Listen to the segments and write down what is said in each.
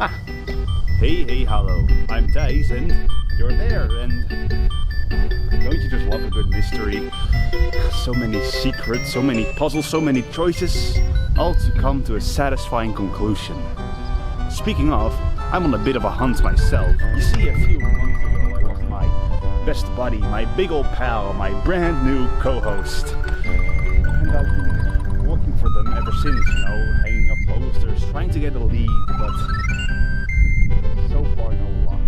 Ah, hey, hello. I'm Thijs, and you're there, and don't you just love a good mystery? So many secrets, so many puzzles, so many choices, all to come to a satisfying conclusion. Speaking of, I'm on a bit of a hunt myself. You see, a few months ago I lost my best buddy, my big old pal, my brand new co-host. And I've been looking for them ever since, hanging up posters, trying to get a lead, but so far no luck.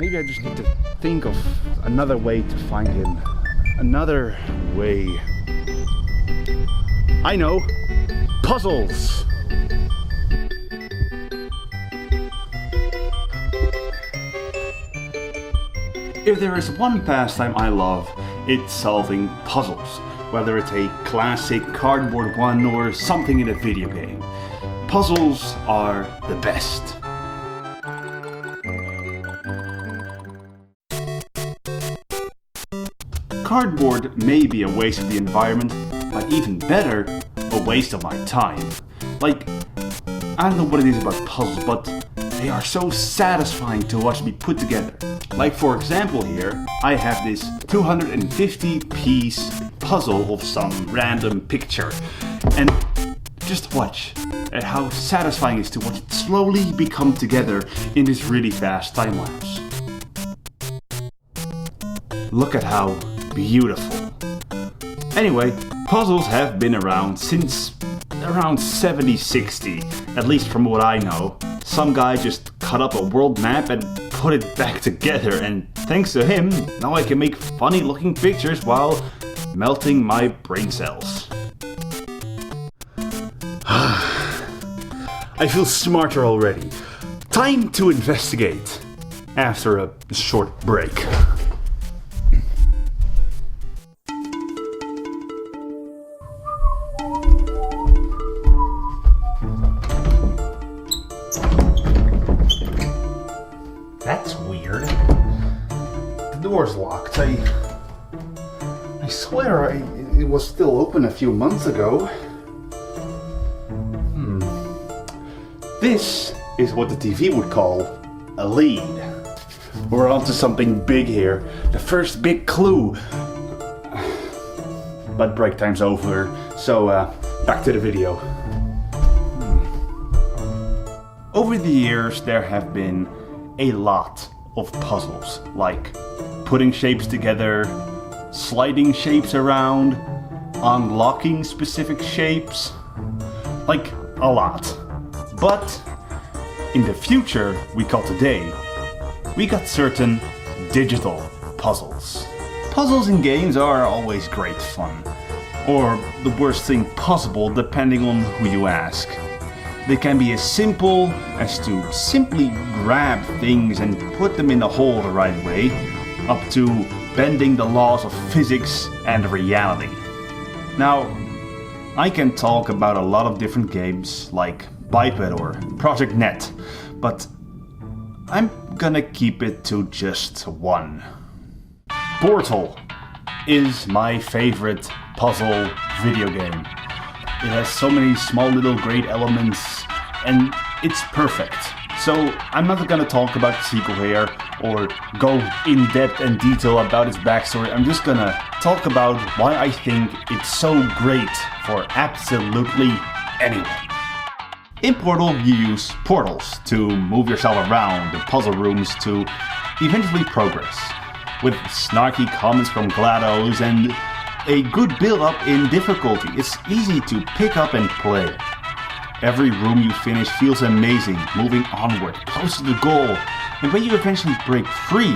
Maybe I just need to think of another way to find him. Another way. I know! Puzzles! If there is one pastime I love, it's solving puzzles. Whether it's a classic cardboard one or something in a video game. Puzzles are the best. Cardboard may be a waste of the environment, but even better, a waste of my time. Like, I don't know what it is about puzzles, but they are so satisfying to watch me put together. Like, for example here, I have this 250-piece puzzle of some random picture. And just watch at how satisfying it is to watch it slowly become together in this really fast time lapse. Look at how beautiful. Anyway, puzzles have been around since around 70-60, at least from what I know. Some guy just cut up a world map and put it back together, and thanks to him, now I can make funny looking pictures while melting my brain cells. I feel smarter already. Time to investigate after a short break. That's weird. The door's locked. I swear it was still open a few months ago. This is what the TV would call a lead. We're onto something big here. The first big clue. But break time's over, so back to the video. Over the years there have been a lot of puzzles, like putting shapes together, sliding shapes around, unlocking specific shapes, like a lot. But in the future we call today, we got certain digital puzzles. Puzzles in games are always great fun, or the worst thing possible depending on who you ask. They can be as simple as to simply grab things and put them in the hole the right way, up to bending the laws of physics and reality. Now, I can talk about a lot of different games like Biped or Project Net, but I'm gonna keep it to just one. Portal is my favorite puzzle video game. It has so many small little great elements, and it's perfect. So I'm not gonna talk about the sequel here, or go in depth and detail about its backstory. I'm just gonna talk about why I think it's so great for absolutely anyone. In Portal, you use portals to move yourself around the puzzle rooms to eventually progress. With snarky comments from GLaDOS and a good build-up in difficulty, it's easy to pick up and play. Every room you finish feels amazing, moving onward, close to the goal. And when you eventually break free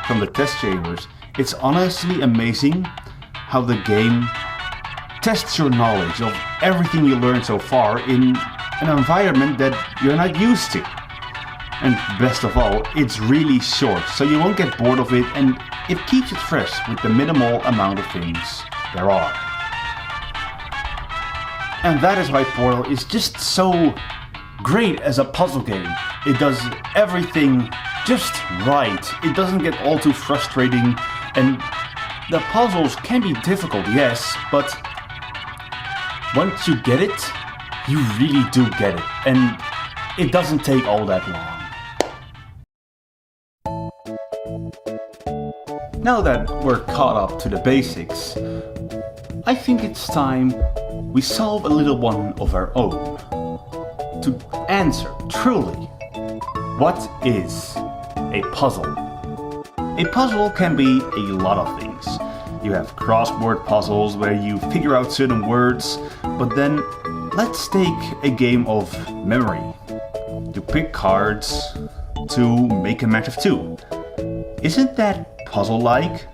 from the test chambers, it's honestly amazing how the game tests your knowledge of everything you learned so far in an environment that you're not used to. And best of all, it's really short, so you won't get bored of it, and it keeps it fresh with the minimal amount of things there are. And that is why Portal is just so great as a puzzle game. It does everything just right. It doesn't get all too frustrating, and the puzzles can be difficult, yes, but once you get it, you really do get it. And it doesn't take all that long. Now that we're caught up to the basics, I think it's time we solve a little one of our own. To answer truly, what is a puzzle? A puzzle can be a lot of things. You have crossword puzzles where you figure out certain words, but then let's take a game of memory. You pick cards to make a match of two. Isn't that puzzle-like?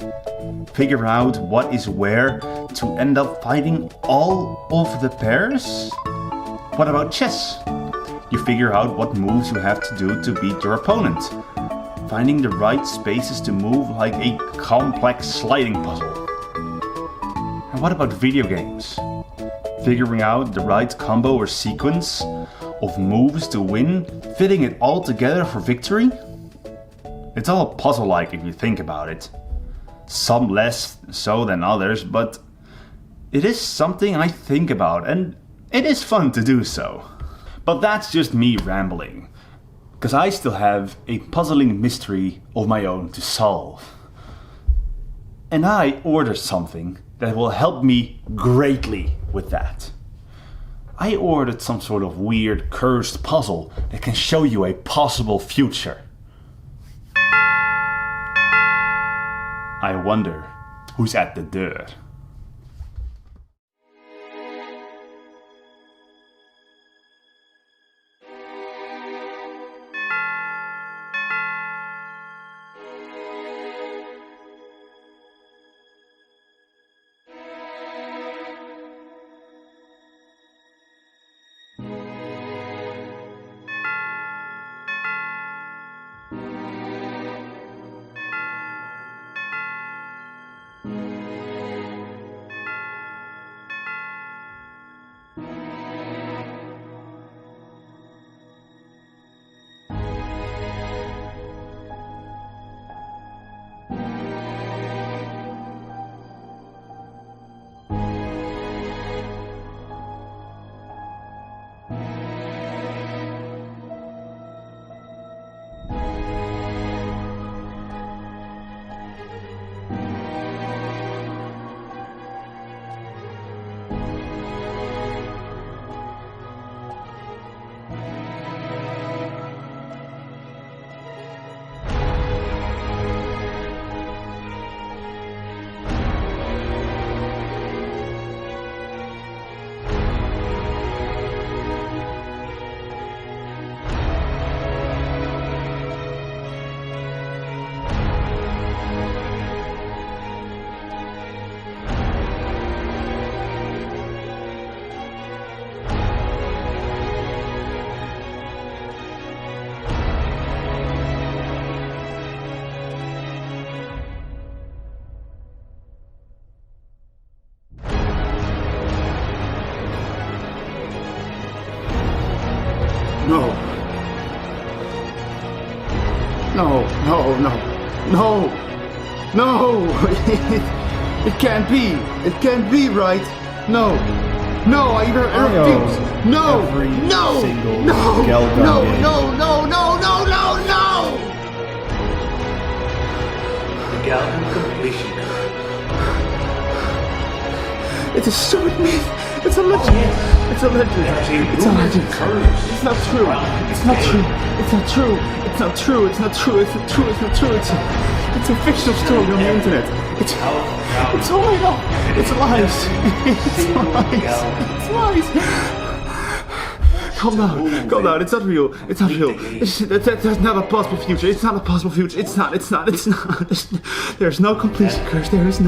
Figure out what is where to end up finding all of the pairs? What about chess? You figure out what moves you have to do to beat your opponent. Finding the right spaces to move like a complex sliding puzzle. And what about video games? Figuring out the right combo or sequence of moves to win, fitting it all together for victory? It's all puzzle-like if you think about it. Some less so than others, but it is something I think about and it is fun to do so. But that's just me rambling, because I still have a puzzling mystery of my own to solve. And I ordered something that will help me greatly with that. I ordered some sort of weird cursed puzzle that can show you a possible future. I wonder who's at the door. No. No, no, no, no, no! It can't be! It can't be, right? No! No, I refuse! No! Every No! single No! Gelgun No! game. No! No! No! No! No! No! The Galvin completion curve. It's a stupid myth! It's a legend! It's a legend! It's a legend! It's not true! It's not true! It's not true! It's not true! It's not true! It's not true! It's not true! It's a fictional story on the internet! It's all made up! It's lies! It's lies! It's lies! Calm down! Calm down! It's not real! It's not real! There's not a possible future! It's not a possible future! It's not! It's not! It's not! There's no completion curse! There's...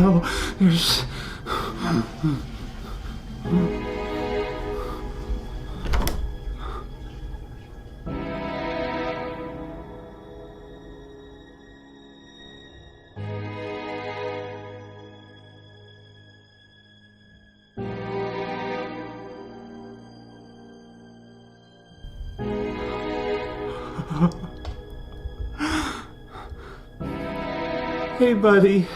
Hey, buddy.